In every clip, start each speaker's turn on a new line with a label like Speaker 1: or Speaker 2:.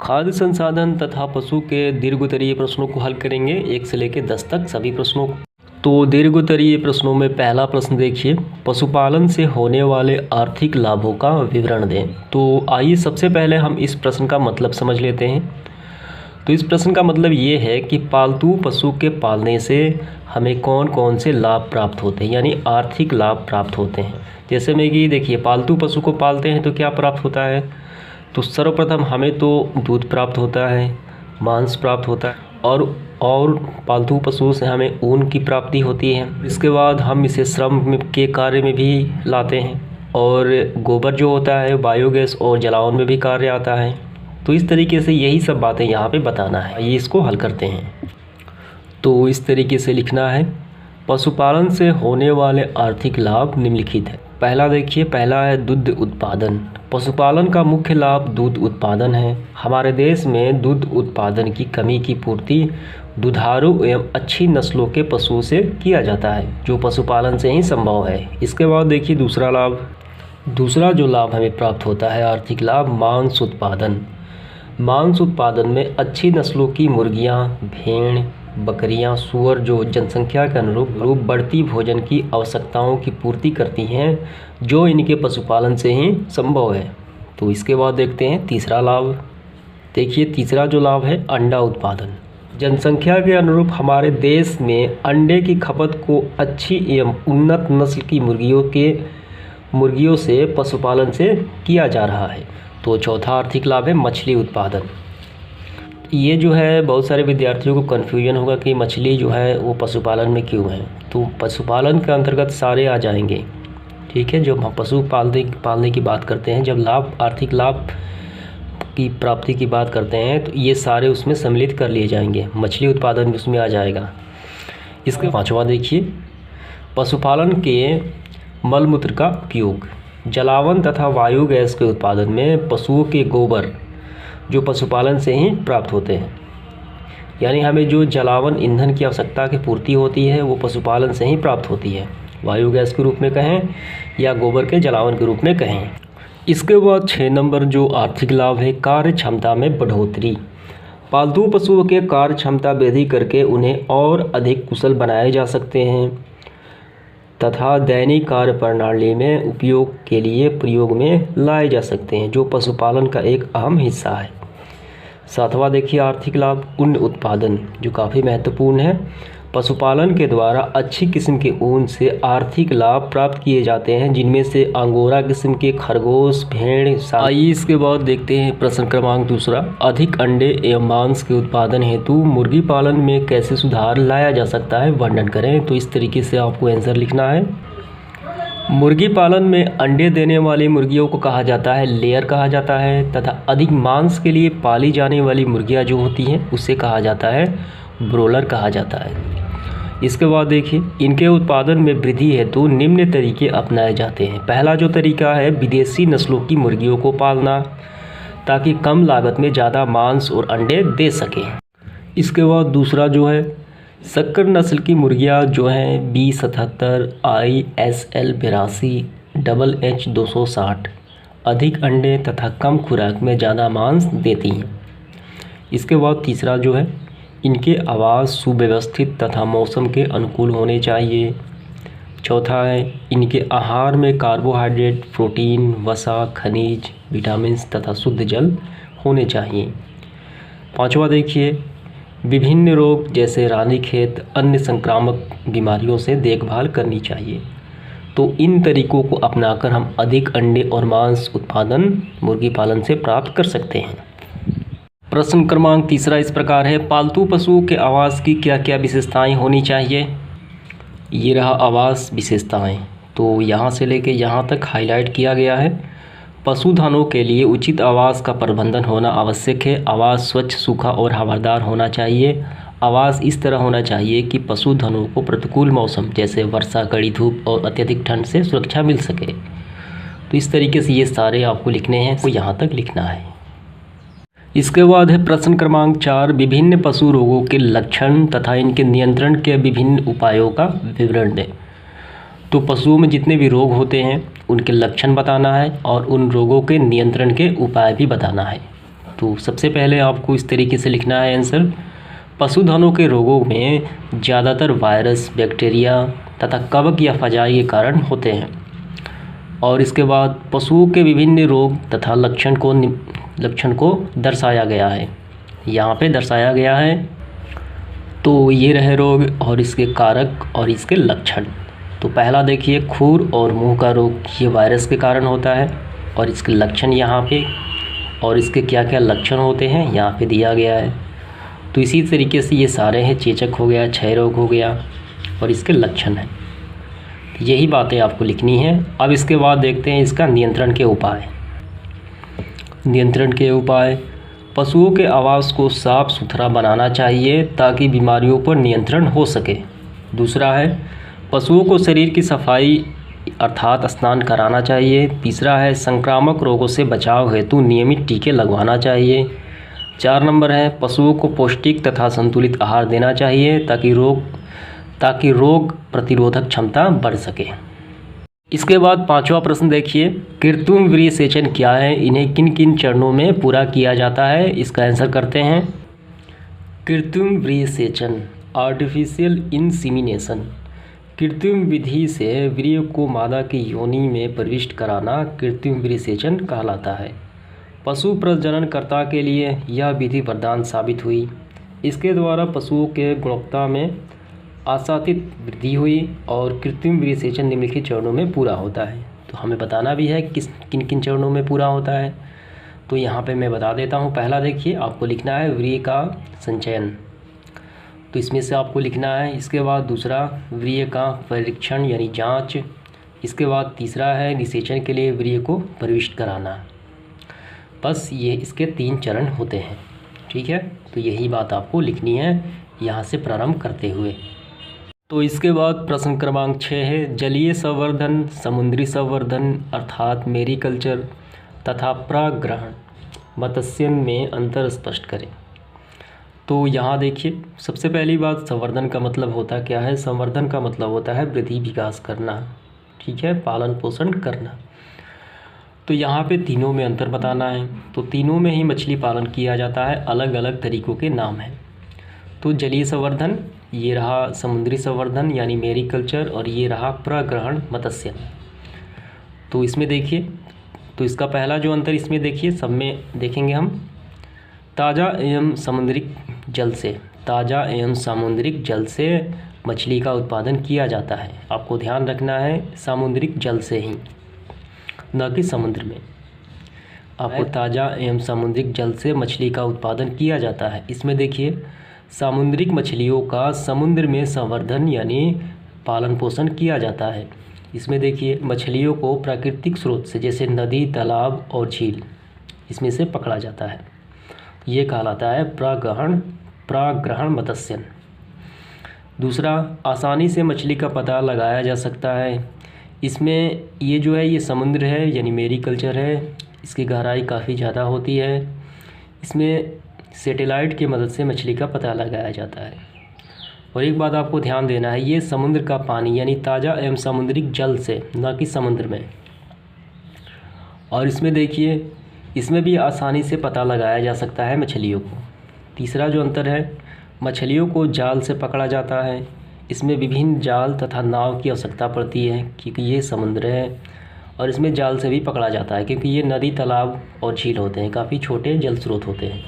Speaker 1: खाद्य संसाधन तथा पशु के दीर्घोत्तरीय प्रश्नों को हल करेंगे 1 से लेकर 10 तक सभी प्रश्नों को। तो दीर्घोत्तरीय प्रश्नों में पहला प्रश्न देखिए, पशुपालन से होने वाले आर्थिक लाभों का विवरण दें। तो आइए सबसे पहले हम इस प्रश्न का मतलब समझ लेते हैं। तो इस प्रश्न का मतलब ये है कि पालतू पशु के पालने से हमें कौन कौन से लाभ प्राप्त होते हैं, यानी आर्थिक लाभ प्राप्त होते हैं। जैसे में कि देखिए, पालतू पशु को पालते हैं तो क्या प्राप्त होता है, तो सर्वप्रथम हमें तो दूध प्राप्त होता है, मांस प्राप्त होता है और पालतू पशुओं से हमें ऊन की प्राप्ति होती है। इसके बाद हम इसे श्रम के कार्य में भी लाते हैं और गोबर जो होता है बायोगैस और जलावन में भी कार्य आता है। तो इस तरीके से यही सब बातें यहाँ पे बताना है। ये इसको हल करते हैं। तो इस तरीके से लिखना है, पशुपालन से होने वाले आर्थिक लाभ निम्नलिखित है। पहला देखिए, पहला है दूध उत्पादन। पशुपालन का मुख्य लाभ दूध उत्पादन है। हमारे देश में दूध उत्पादन की कमी की पूर्ति दुधारू एवं अच्छी नस्लों के पशुओं से किया जाता है, जो पशुपालन से ही संभव है। इसके बाद देखिए दूसरा लाभ, दूसरा जो लाभ हमें प्राप्त होता है आर्थिक लाभ, मांस उत्पादन। मांस उत्पादन में अच्छी नस्लों की मुर्गियां, भेड़, बकरियां, सूअर जो जनसंख्या के अनुरूप बढ़ती भोजन की आवश्यकताओं की पूर्ति करती हैं, जो इनके पशुपालन से ही संभव है। तो इसके बाद देखते हैं तीसरा लाभ। देखिए तीसरा जो लाभ है अंडा उत्पादन। जनसंख्या के अनुरूप हमारे देश में अंडे की खपत को अच्छी एवं उन्नत नस्ल की मुर्गियों से पशुपालन से किया जा रहा है। तो चौथा आर्थिक लाभ है मछली उत्पादन। ये जो है बहुत सारे विद्यार्थियों को कन्फ्यूजन होगा कि मछली जो है वो पशुपालन में क्यों है। तो पशुपालन के अंतर्गत सारे आ जाएंगे, ठीक है। जब हम पशु पालने की बात करते हैं, जब आर्थिक लाभ की प्राप्ति की बात करते हैं, तो ये सारे उसमें सम्मिलित कर लिए जाएंगे। मछली उत्पादन भी उसमें आ जाएगा। इसके पांचवा देखिए, पशुपालन के मलमूत्र का उपयोग। जलावन तथा वायु गैस के उत्पादन में पशुओं के गोबर जो पशुपालन से ही प्राप्त होते हैं, यानी हमें जो जलावन ईंधन की आवश्यकता की पूर्ति होती है वो पशुपालन से ही प्राप्त होती है, वायु गैस के रूप में कहें या गोबर के जलावन के रूप में कहें। इसके बाद 6 नंबर जो आर्थिक लाभ है, कार्य क्षमता में बढ़ोतरी। पालतू पशुओं के कार्य क्षमता वृद्धि करके उन्हें और अधिक कुशल बनाए जा सकते हैं तथा दैनिक कार्य प्रणाली में उपयोग के लिए प्रयोग में लाए जा सकते हैं, जो पशुपालन का एक अहम हिस्सा है। 7वां देखिए आर्थिक लाभ ऊन उत्पादन, जो काफ़ी महत्वपूर्ण है। पशुपालन के द्वारा अच्छी किस्म के ऊन से आर्थिक लाभ प्राप्त किए जाते हैं, जिनमें से अंगोरा किस्म के खरगोश, भेड़। आइए इसके बाद देखते हैं प्रश्न क्रमांक दूसरा, अधिक अंडे एवं मांस के उत्पादन हेतु मुर्गी पालन में कैसे सुधार लाया जा सकता है, वर्णन करें। तो इस तरीके से आपको आंसर लिखना है। मुर्गी पालन में अंडे देने वाली मुर्गियों को कहा जाता है लेयर कहा जाता है, तथा अधिक मांस के लिए पाली जाने वाली मुर्गियाँ जो होती हैं उसे कहा जाता है ब्रोलर कहा जाता है। इसके बाद देखिए, इनके उत्पादन में वृद्धि हेतु निम्न तरीके अपनाए जाते हैं। पहला जो तरीका है विदेशी नस्लों की मुर्गियों को पालना, ताकि कम लागत में ज़्यादा मांस और अंडे दे सकें। इसके बाद दूसरा जो है शक्कर नस्ल की मुर्गियां जो हैं B77, ISL 82, HH 260 अधिक अंडे तथा कम खुराक में ज़्यादा मांस देती हैं। इसके बाद तीसरा जो है, इनके आवास सुव्यवस्थित तथा मौसम के अनुकूल होने चाहिए। चौथा है, इनके आहार में कार्बोहाइड्रेट, प्रोटीन, वसा, खनिज, विटामिन तथा शुद्ध जल होने चाहिए। 5वां देखिए, विभिन्न रोग जैसे रानीखेत, अन्य संक्रामक बीमारियों से देखभाल करनी चाहिए। तो इन तरीकों को अपनाकर हम अधिक अंडे और मांस उत्पादन मुर्गी पालन से प्राप्त कर सकते हैं। प्रश्न क्रमांक तीसरा इस प्रकार है, पालतू पशुओं के आवास की क्या क्या विशेषताएं होनी चाहिए। ये रहा आवास विशेषताएं। तो यहाँ से लेके यहाँ तक हाईलाइट किया गया है। पशुधनों के लिए उचित आवास का प्रबंधन होना आवश्यक है। आवास स्वच्छ, सूखा और हवादार होना चाहिए। आवास इस तरह होना चाहिए कि पशुधनों को प्रतिकूल मौसम जैसे वर्षा, कड़ी धूप और अत्यधिक ठंड से सुरक्षा मिल सके। तो इस तरीके से ये सारे आपको लिखने हैं, तो यहाँ तक लिखना है। इसके बाद है प्रश्न क्रमांक 4, विभिन्न पशु रोगों के लक्षण तथा इनके नियंत्रण के विभिन्न उपायों का विवरण दें। तो पशुओं में जितने भी रोग होते हैं उनके लक्षण बताना है और उन रोगों के नियंत्रण के उपाय भी बताना है। तो तो सबसे पहले आपको इस तरीके से लिखना है आंसर, पशुधनों के रोगों में ज़्यादातर वायरस, बैक्टीरिया तथा कवक या फजाई के कारण होते हैं। और इसके बाद पशुओं के विभिन्न रोग तथा लक्षण को दर्शाया गया है, यहाँ पे दर्शाया गया है। तो ये रहे रोग और इसके कारक और इसके लक्षण। तो पहला देखिए, खुर और मुंह का रोग, ये वायरस के कारण होता है और इसके लक्षण यहाँ पे, और इसके क्या क्या लक्षण होते हैं यहाँ पे दिया गया है। तो इसी तरीके से ये सारे हैं, चेचक हो गया, क्षय रोग हो गया और इसके लक्षण हैं। यही बातें आपको लिखनी है। अब इसके बाद देखते हैं इसका नियंत्रण के उपाय। नियंत्रण के उपाय, पशुओं के आवास को साफ सुथरा बनाना चाहिए ताकि बीमारियों पर नियंत्रण हो सके। दूसरा है, पशुओं को शरीर की सफाई अर्थात स्नान कराना चाहिए। तीसरा है, संक्रामक रोगों से बचाव हेतु नियमित टीके लगवाना चाहिए। 4 नंबर है, पशुओं को पौष्टिक तथा संतुलित आहार देना चाहिए ताकि रोग प्रतिरोधक क्षमता बढ़ सके। इसके बाद 5वां प्रश्न देखिए, कृत्रिम वीर्यसेचन क्या है, इन्हें किन किन चरणों में पूरा किया जाता है, इसका आंसर करते हैं। कृत्रिम वीर्यसेचन, आर्टिफिशियल इंसीमिनेशन, कृत्रिम विधि से वीर्य को मादा की योनि में प्रविष्ट कराना कृत्रिम वीर्यसेचन कहलाता है। पशु प्रजननकर्ता के लिए यह विधि वरदान साबित हुई। इसके द्वारा पशुओं के गुणवत्ता में आशातीत वृद्धि हुई और कृत्रिम वीर्यसेचन निम्नलिखित चरणों में पूरा होता है। तो हमें बताना भी है किन किन चरणों में पूरा होता है। तो यहाँ पे मैं बता देता हूँ। पहला देखिए, आपको लिखना है वीर्य का संचयन, तो इसमें से आपको लिखना है। इसके बाद दूसरा, वीर्य का परीक्षण यानी जांच। इसके बाद तीसरा है, निषेचन के लिए वीर्य को प्रविष्ट कराना। बस ये इसके 3 चरण होते हैं, ठीक है। तो यही बात आपको लिखनी है यहाँ से प्रारंभ करते हुए। तो इसके बाद प्रश्न क्रमांक 6 है, जलीय संवर्धन, समुद्री संवर्धन अर्थात मेरीकल्चर तथा परागग्रहण मत्स्यन में अंतर स्पष्ट करें। तो यहाँ देखिए, सबसे पहली बात, संवर्धन का मतलब होता क्या है। संवर्धन का मतलब होता है वृद्धि विकास करना, ठीक है, पालन पोषण करना। तो यहाँ पे तीनों में अंतर बताना है। तो तीनों में ही मछली पालन किया जाता है, अलग अलग तरीक़ों के नाम हैं। तो जलीय संवर्धन, ये रहा समुद्री संवर्धन यानी मेरीकल्चर, और ये रहा परागग्रहण मत्स्यन। तो इसमें देखिए, तो इसका पहला जो अंतर इसमें देखिए, सब में देखेंगे हम, ताज़ा एवं समुद्रिक जल से, ताज़ा एवं सामुद्रिक जल से मछली का उत्पादन किया जाता है। आपको ध्यान रखना है सामुद्रिक जल से ही, न कि समुद्र में। आपको ताज़ा एवं सामुद्रिक जल से मछली का उत्पादन किया जाता है। इसमें देखिए, सामुद्रिक मछलियों का समुद्र में संवर्धन यानी पालन पोषण किया जाता है। इसमें देखिए, मछलियों को प्राकृतिक स्रोत से जैसे नदी, तालाब और झील, इसमें से पकड़ा जाता है। ये कहलाता है परागग्रहण मत्स्यन। दूसरा, आसानी से मछली का पता लगाया जा सकता है। इसमें ये जो है, ये समुद्र है यानी मेरीकल्चर है, इसकी गहराई काफ़ी ज़्यादा होती है। इसमें सैटेलाइट की मदद से मछली का पता लगाया जाता है। और एक बात आपको ध्यान देना है, ये समुद्र का पानी यानी ताज़ा एवं सामुद्रिक जल से, न कि समुद्र में। और इसमें देखिए, इसमें भी आसानी से पता लगाया जा सकता है मछलियों को। तीसरा जो अंतर है, मछलियों को जाल से पकड़ा जाता है। इसमें विभिन्न जाल तथा नाव की आवश्यकता पड़ती है क्योंकि ये समुद्र है, और इसमें जाल से भी पकड़ा जाता है क्योंकि ये नदी, तालाब और झील होते हैं, काफ़ी छोटे जल स्रोत होते हैं।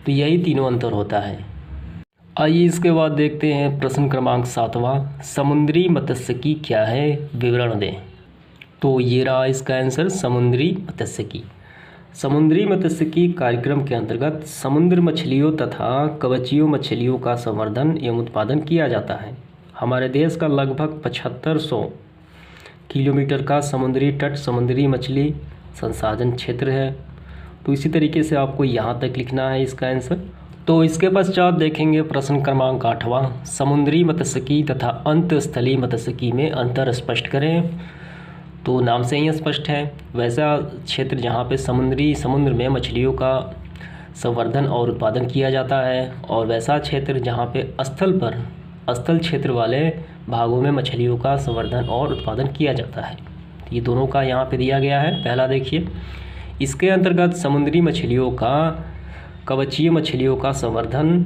Speaker 1: तो यही तीनों अंतर होता है। आइए इसके बाद देखते हैं प्रश्न क्रमांक 7वां, समुद्री मत्स्यिकी क्या है, विवरण दें। तो ये रहा इसका आंसर, समुद्री मत्स्यिकी। समुद्री मत्स्यिकी कार्यक्रम के अंतर्गत समुद्र मछलियों तथा कवचीय मछलियों का संवर्धन एवं उत्पादन किया जाता है। हमारे देश का लगभग 7500 किलोमीटर का समुद्री तट समुद्री मछली संसाधन क्षेत्र है। तो इसी तरीके से आपको यहाँ तक लिखना है इसका आंसर। तो इसके पश्चात देखेंगे प्रश्न क्रमांक 8वां, समुद्री मत्स्यिकी तथा अंतस्थलीय मत्स्यिकी में अंतर स्पष्ट करें। तो नाम से ही स्पष्ट है, वैसा क्षेत्र जहाँ पे समुद्र में मछलियों का संवर्धन और उत्पादन किया जाता है, और वैसा क्षेत्र जहाँ पे स्थल क्षेत्र वाले भागों में मछलियों का संवर्धन और उत्पादन किया जाता है। ये दोनों का यहाँ पे दिया गया है। पहला देखिए, इसके अंतर्गत समुद्री मछलियों का, कवचीय मछलियों का संवर्धन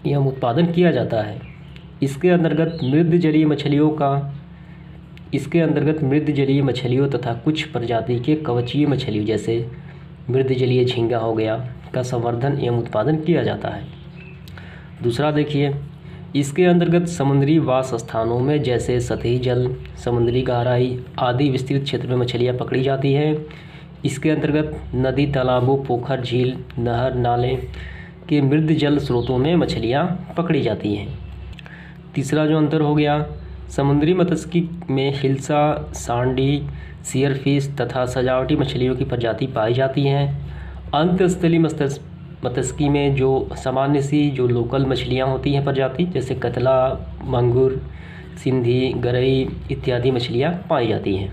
Speaker 1: एवं उत्पादन किया जाता है। इसके अंतर्गत मृद जलीय मछलियों तथा कुछ प्रजाति के कवचीय मछलियों जैसे मृद जलीय झींगा हो गया का संवर्धन एवं उत्पादन किया जाता है। दूसरा देखिए, इसके अंतर्गत समुद्री वास स्थानों में जैसे सतही जल, समुद्री गहराई आदि विस्तृत क्षेत्र में मछलियाँ पकड़ी जाती हैं। इसके अंतर्गत नदी, तालाबों, पोखर, झील, नहर, नाले के मृद जल स्रोतों में मछलियाँ पकड़ी जाती हैं। तीसरा जो अंतर हो गया, समुद्री मत्स्यिकी में हिल्सा, सांडी, सियरफिश तथा सजावटी मछलियों की प्रजाति पाई जाती हैं। अंतस्थलीय मत्स्यिकी में जो सामान्य सी जो लोकल मछलियाँ होती हैं प्रजाति, जैसे कतला, मांगुर, सिंधी, गरई इत्यादि मछलियाँ पाई जाती हैं।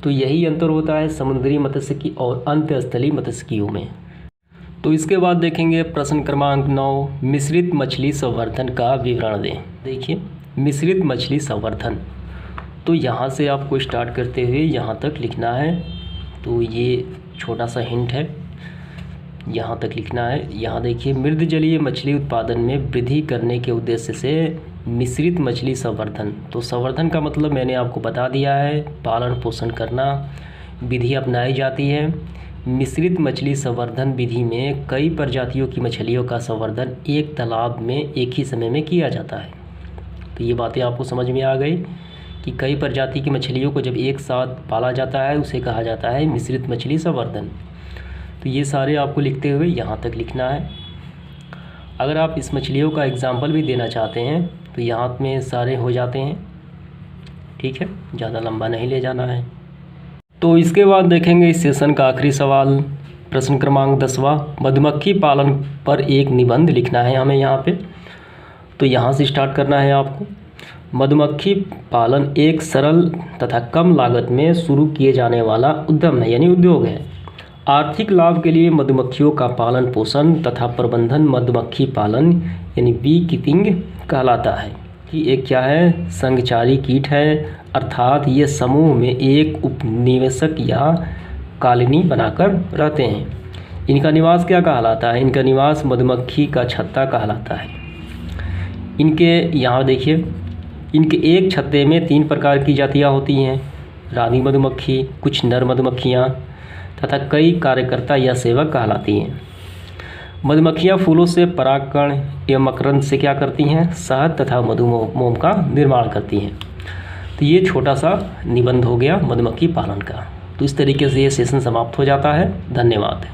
Speaker 1: तो यही अंतर होता है समुद्री मत्स्यिकी और अंतस्थलीय मत्स्यिकियों में। तो इसके बाद देखेंगे प्रश्न क्रमांक 9, मिश्रित मछली संवर्धन का विवरण दें। देखिए, मिश्रित मछली संवर्धन, तो यहाँ से आपको स्टार्ट करते हुए यहाँ तक लिखना है। तो ये छोटा सा हिंट है, यहाँ तक लिखना है। यहाँ देखिए, मृद जलीय मछली उत्पादन में वृद्धि करने के उद्देश्य से मिश्रित मछली संवर्धन। तो संवर्धन का मतलब मैंने आपको बता दिया है, पालन पोषण करना विधि अपनाई जाती है। मिश्रित मछली संवर्धन विधि में कई प्रजातियों की मछलियों का संवर्धन एक तालाब में एक ही समय में किया जाता है। तो ये बातें आपको समझ में आ गई कि कई प्रजाति की मछलियों को जब एक साथ पाला जाता है उसे कहा जाता है मिश्रित मछली संवर्धन। तो ये सारे आपको लिखते हुए यहाँ तक लिखना है। अगर आप इस मछलियों का एग्जाम्पल भी देना चाहते हैं तो यहाँ में सारे हो जाते हैं, ठीक है, ज़्यादा लंबा नहीं ले जाना है। तो इसके बाद देखेंगे इस सेशन का आखिरी सवाल, प्रश्न क्रमांक 10वां, मधुमक्खी पालन पर एक निबंध लिखना है हमें यहाँ पे। तो यहाँ से स्टार्ट करना है आपको। मधुमक्खी पालन एक सरल तथा कम लागत में शुरू किए जाने वाला उद्यम है, यानी उद्योग है। आर्थिक लाभ के लिए मधुमक्खियों का पालन पोषण तथा प्रबंधन मधुमक्खी पालन यानी बी कीपिंग कहलाता है। कि एक क्या है, संघचारी कीट है, अर्थात ये समूह में एक उपनिवेशक या कॉलोनी बनाकर रहते हैं। इनका निवास क्या कहलाता है, इनका निवास मधुमक्खी का छत्ता कहलाता है। इनके यहाँ देखिए, इनके एक छत्ते में 3 प्रकार की जातियाँ होती हैं, रानी मधुमक्खी, कुछ नर मधुमक्खियाँ तथा कई कार्यकर्ता या सेवक कहलाती हैं। मधुमक्खियाँ फूलों से परागकण एवं मकरंद से क्या करती हैं, शहद तथा मधुमोम का निर्माण करती हैं। तो ये छोटा सा निबंध हो गया मधुमक्खी पालन का। तो इस तरीके से ये सेशन समाप्त हो जाता है। धन्यवाद।